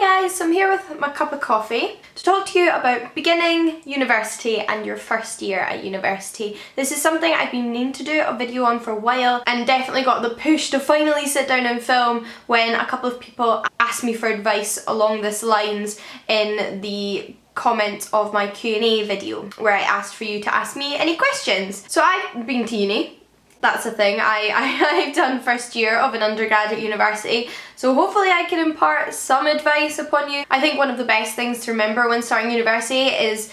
Hi guys, so I'm here with my cup of coffee to talk to you about beginning university and your first year at university. This is something I've been meaning to do a video on for a while and definitely got the push to finally sit down and film when a couple of people asked me for advice along this lines in the comments of my Q&A video where I asked for you to ask me any questions. So I've been to uni. That's the thing, I've done first year of an undergraduate university, so hopefully I can impart some advice upon you. I think one of the best things to remember when starting university is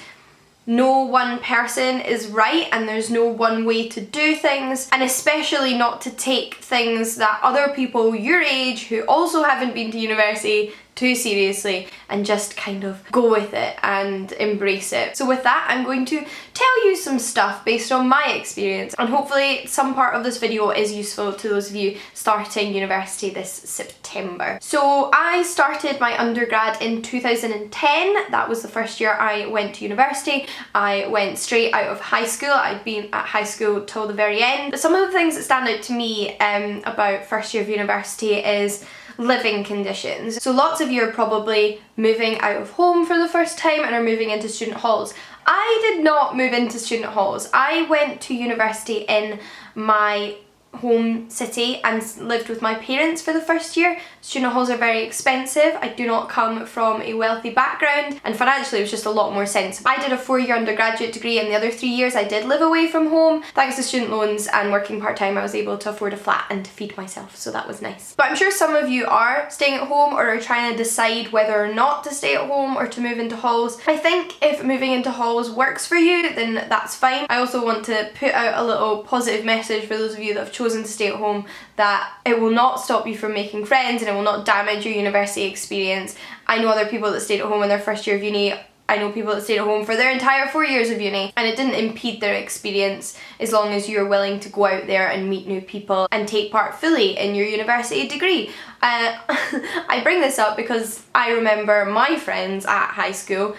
no one person is right and there's no one way to do things, and especially not to take things that other people your age who also haven't been to university too seriously and just kind of go with it and embrace it. So with that, I'm going to tell you some stuff based on my experience, and hopefully some part of this video is useful to those of you starting university this September. So I started my undergrad in 2010. That was the first year I went to university. I went straight out of high school. I'd been at high school till the very end. But some of the things that stand out to me about first year of university is living conditions. So lots of you are probably moving out of home for the first time and are moving into student halls. I did not move into student halls. I went to university in my home city and lived with my parents for the first year. Student halls are very expensive. I do not come from a wealthy background and financially it was just a lot more sensible. I did a 4-year undergraduate degree and the other 3 years I did live away from home. Thanks to student loans and working part-time I was able to afford a flat and to feed myself, so that was nice. But I'm sure some of you are staying at home or are trying to decide whether or not to stay at home or to move into halls. I think if moving into halls works for you, then that's fine. I also want to put out a little positive message for those of you that have chosen to stay at home, that it will not stop you from making friends and it will not damage your university experience. I know other people that stayed at home in their first year of uni. I know people that stayed at home for their entire 4 years of uni and it didn't impede their experience as long as you're willing to go out there and meet new people and take part fully in your university degree. I bring this up because I remember my friends at high school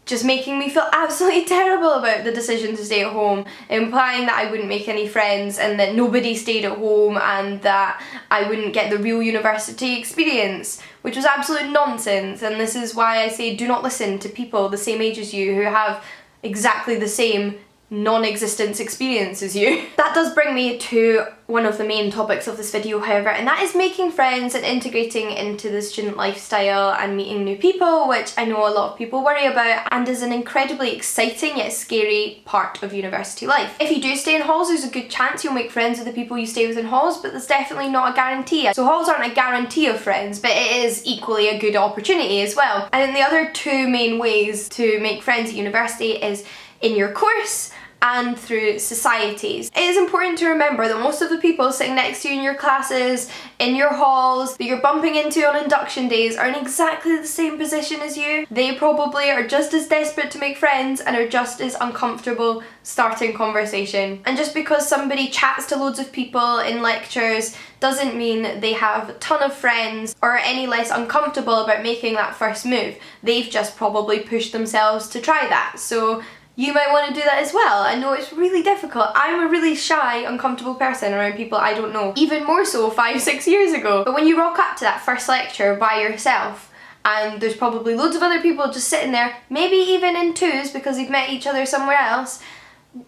just making me feel absolutely terrible about the decision to stay at home, implying that I wouldn't make any friends and that nobody stayed at home and that I wouldn't get the real university experience, which was absolute nonsense. And this is why I say do not listen to people the same age as you who have exactly the same non-existence experience as you. That does bring me to one of the main topics of this video, however, and that is making friends and integrating into the student lifestyle and meeting new people, which I know a lot of people worry about and is an incredibly exciting yet scary part of university life. If you do stay in halls, there's a good chance you'll make friends with the people you stay with in halls, but that's definitely not a guarantee. So halls aren't a guarantee of friends, but it is equally a good opportunity as well. And then the other two main ways to make friends at university is in your course and through societies. It is important to remember that most of the people sitting next to you in your classes, in your halls, that you're bumping into on induction days are in exactly the same position as you. They probably are just as desperate to make friends and are just as uncomfortable starting conversation. And just because somebody chats to loads of people in lectures doesn't mean they have a ton of friends or are any less uncomfortable about making that first move. They've just probably pushed themselves to try that. So you might want to do that as well. I know it's really difficult. I'm a really shy, uncomfortable person around people I don't know. Even more so 5-6 years ago. But when you rock up to that first lecture by yourself and there's probably loads of other people just sitting there, maybe even in twos because you've met each other somewhere else,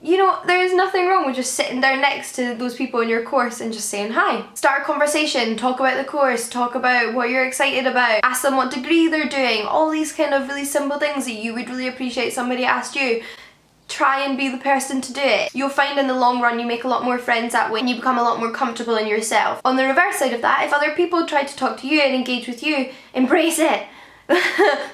you know, there's nothing wrong with just sitting down next to those people in your course and just saying hi. Start a conversation, talk about the course, talk about what you're excited about, ask them what degree they're doing, all these kind of really simple things that you would really appreciate somebody asked you. Try and be the person to do it. You'll find in the long run you make a lot more friends that way and you become a lot more comfortable in yourself. On the reverse side of that, if other people try to talk to you and engage with you, embrace it.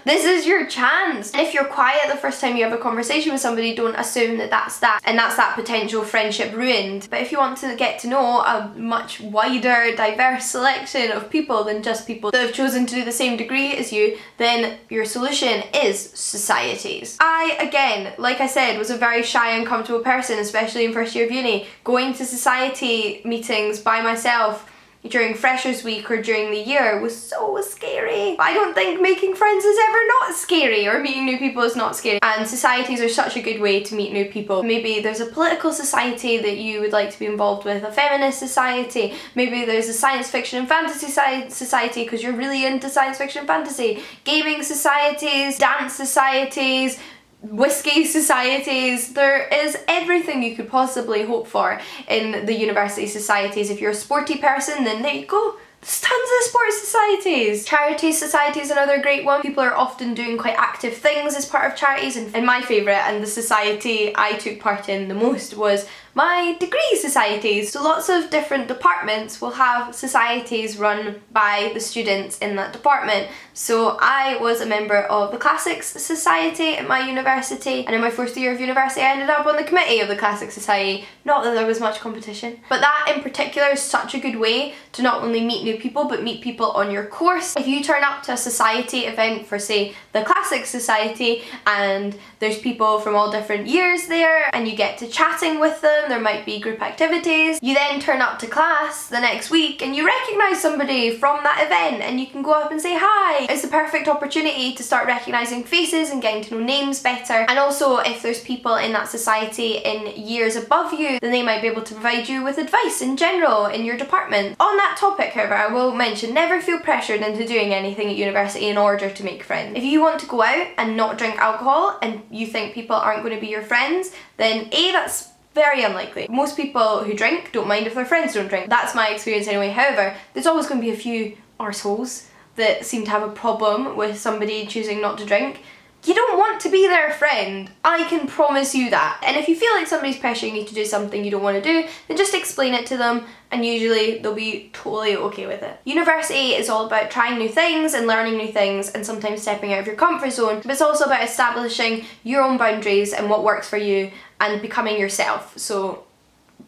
This is your chance. And if you're quiet the first time you have a conversation with somebody, don't assume that that's that and that's that potential friendship ruined. But if you want to get to know a much wider, diverse selection of people than just people that have chosen to do the same degree as you, then your solution is societies. I, again, like I said, was a very shy, uncomfortable person, especially in first year of uni. Going to society meetings by myself during Freshers Week or during the year was so scary. But I don't think making friends is ever not scary, or meeting new people is not scary. And societies are such a good way to meet new people. Maybe there's a political society that you would like to be involved with, a feminist society, maybe there's a science fiction and fantasy society because you're really into science fiction and fantasy, gaming societies, dance societies, whiskey societies. There is everything you could possibly hope for in the university societies. If you're a sporty person, then there you go. There's tons of sports societies. Charity society is another great one. People are often doing quite active things as part of charities, and my favourite, and the society I took part in the most, was my degree societies. So lots of different departments will have societies run by the students in that department. So I was a member of the Classics Society at my university, and in my first year of university I ended up on the committee of the Classics Society. Not that there was much competition, but that in particular is such a good way to not only meet new people but meet people on your course. If you turn up to a society event for, say, the Classics Society, and there's people from all different years there and you get to chatting with them, there might be group activities. You then turn up to class the next week and you recognise somebody from that event and you can go up and say hi. It's the perfect opportunity to start recognising faces and getting to know names better. And also, if there's people in that society in years above you, then they might be able to provide you with advice in general in your department. On that topic, however, I will mention, never feel pressured into doing anything at university in order to make friends. If you want to go out and not drink alcohol and you think people aren't going to be your friends, then A, that's very unlikely. Most people who drink don't mind if their friends don't drink. That's my experience anyway. However, there's always going to be a few arseholes that seem to have a problem with somebody choosing not to drink. You don't want to be their friend. I can promise you that. And if you feel like somebody's pressuring you to do something you don't want to do, then just explain it to them and usually they'll be totally okay with it. University is all about trying new things and learning new things and sometimes stepping out of your comfort zone, but it's also about establishing your own boundaries and what works for you and becoming yourself. So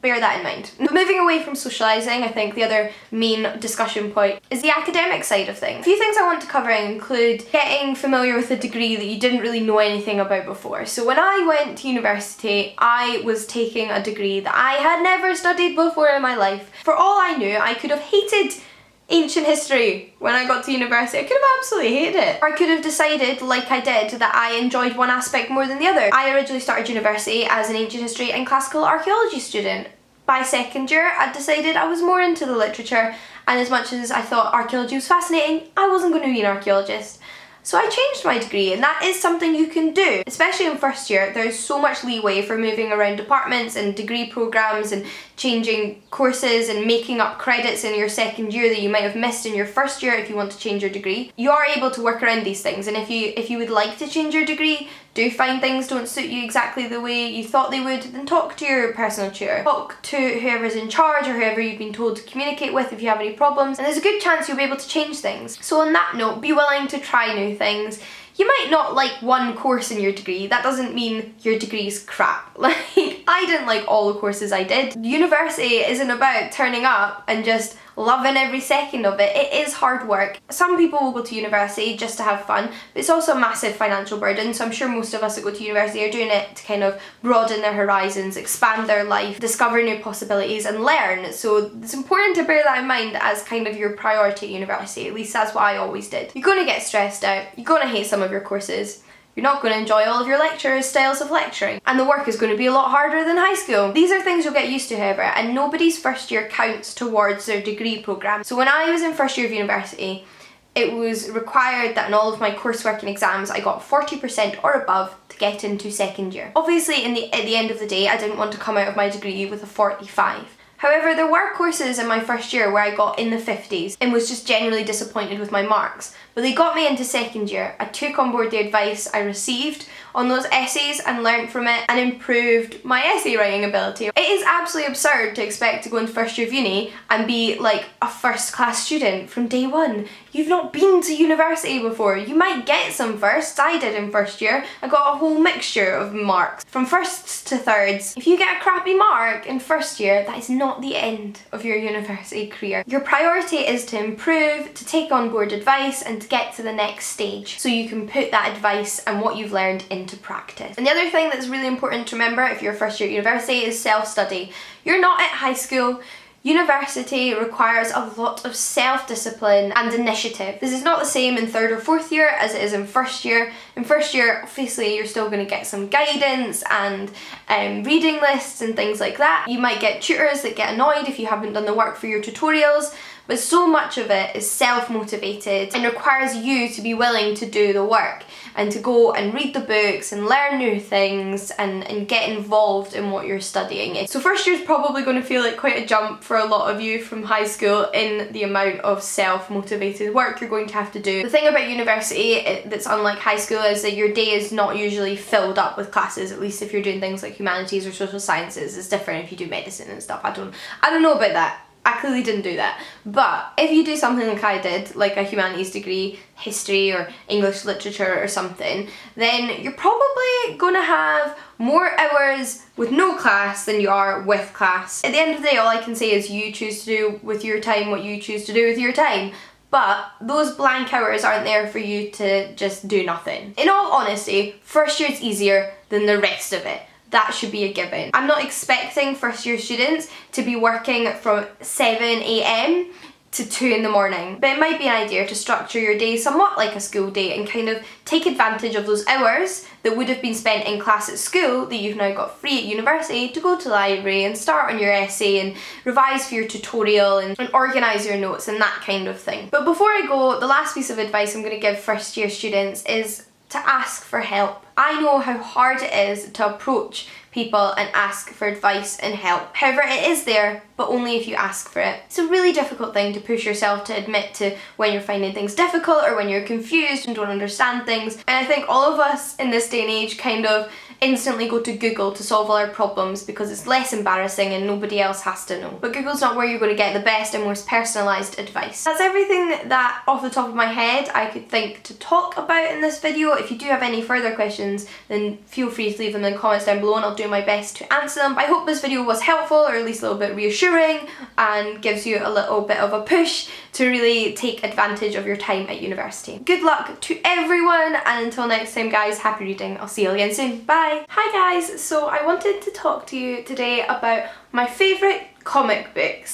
bear that in mind. But moving away from socialising, I think the other main discussion point is the academic side of things. A few things I want to cover include getting familiar with a degree that you didn't really know anything about before. So when I went to university, I was taking a degree that I had never studied before in my life. For all I knew, I could have hated ancient history when I got to university. I could have absolutely hated it. Or I could have decided, like I did, that I enjoyed one aspect more than the other. I originally started university as an ancient history and classical archaeology student. By second year, I decided I was more into the literature, and as much as I thought archaeology was fascinating, I wasn't going to be an archaeologist. So I changed my degree, and that is something you can do. Especially in first year, there's so much leeway for moving around departments and degree programmes and changing courses and making up credits in your second year that you might have missed in your first year if you want to change your degree. You are able to work around these things, and if you would like to change your degree, do find things don't suit you exactly the way you thought they would, then talk to your personal tutor. Talk to whoever's in charge or whoever you've been told to communicate with if you have any problems, and there's a good chance you'll be able to change things. So on that note, be willing to try new things. You might not like one course in your degree. That doesn't mean your degree's crap. Like, I didn't like all the courses I did. University isn't about turning up and just loving every second of it. It is hard work. Some people will go to university just to have fun, but it's also a massive financial burden, so I'm sure most of us that go to university are doing it to kind of broaden their horizons, expand their life, discover new possibilities and learn. So it's important to bear that in mind as kind of your priority at university. At least that's what I always did. You're going to get stressed out. You're going to hate some of your courses. You're not going to enjoy all of your lecturers' styles of lecturing. And the work is going to be a lot harder than high school. These are things you'll get used to, however, and nobody's first year counts towards their degree programme. So when I was in first year of university, it was required that in all of my coursework and exams I got 40% or above to get into second year. Obviously, at the end of the day, I didn't want to come out of my degree with a 45. However, there were courses in my first year where I got in the 50s and was just generally disappointed with my marks. But they got me into second year. I took on board the advice I received on those essays and learnt from it and improved my essay writing ability. It is absolutely absurd to expect to go into first year of uni and be like a first class student from day one. You've not been to university before. You might get some firsts. I did in first year. I got a whole mixture of marks from firsts to thirds. If you get a crappy mark in first year, that is not the end of your university career. Your priority is to improve, to take on board advice and to get to the next stage so you can put that advice and what you've learned into practice. And the other thing that's really important to remember if you're first year at university is self-study. You're not at high school. University requires a lot of self-discipline and initiative. This is not the same in 3rd or 4th year as it is in 1st year. In 1st year, obviously, you're still going to get some guidance and reading lists and things like that. You might get tutors that get annoyed if you haven't done the work for your tutorials, but so much of it is self-motivated and requires you to be willing to do the work and to go and read the books and learn new things and get involved in what you're studying. So 1st year is probably going to feel like quite a jump for a lot of you from high school in the amount of self-motivated work you're going to have to do. The thing about university that's unlike high school is that your day is not usually filled up with classes, at least if you're doing things like humanities or social sciences. It's different if you do medicine and stuff. I don't know about that. I clearly didn't do that. But if you do something like I did, like a humanities degree, history or English literature or something, then you're probably gonna have more hours with no class than you are with class. At the end of the day, all I can say is you choose to do with your time what you choose to do with your time. But those blank hours aren't there for you to just do nothing. In all honesty, 1st year is easier than the rest of it. That should be a given. I'm not expecting 1st year students to be working from 7 AM to 2 in the morning, but it might be an idea to structure your day somewhat like a school day and kind of take advantage of those hours that would have been spent in class at school that you've now got free at university to go to the library and start on your essay and revise for your tutorial and organise your notes and that kind of thing. But before I go, the last piece of advice I'm going to give 1st year students is to ask for help. I know how hard it is to approach people and ask for advice and help. However, it is there, but only if you ask for it. It's a really difficult thing to push yourself to admit to when you're finding things difficult or when you're confused and don't understand things. And I think all of us in this day and age kind of instantly go to Google to solve all our problems because it's less embarrassing and nobody else has to know. But Google's not where you're going to get the best and most personalised advice. That's everything that off the top of my head I could think to talk about in this video. If you do have any further questions, then feel free to leave them in the comments down below and I'll do my best to answer them. But I hope this video was helpful or at least a little bit reassuring and gives you a little bit of a push to really take advantage of your time at university. Good luck to everyone, and until next time guys, happy reading. I'll see you all again soon. Bye! Hi guys, so I wanted to talk to you today about my favourite comic books.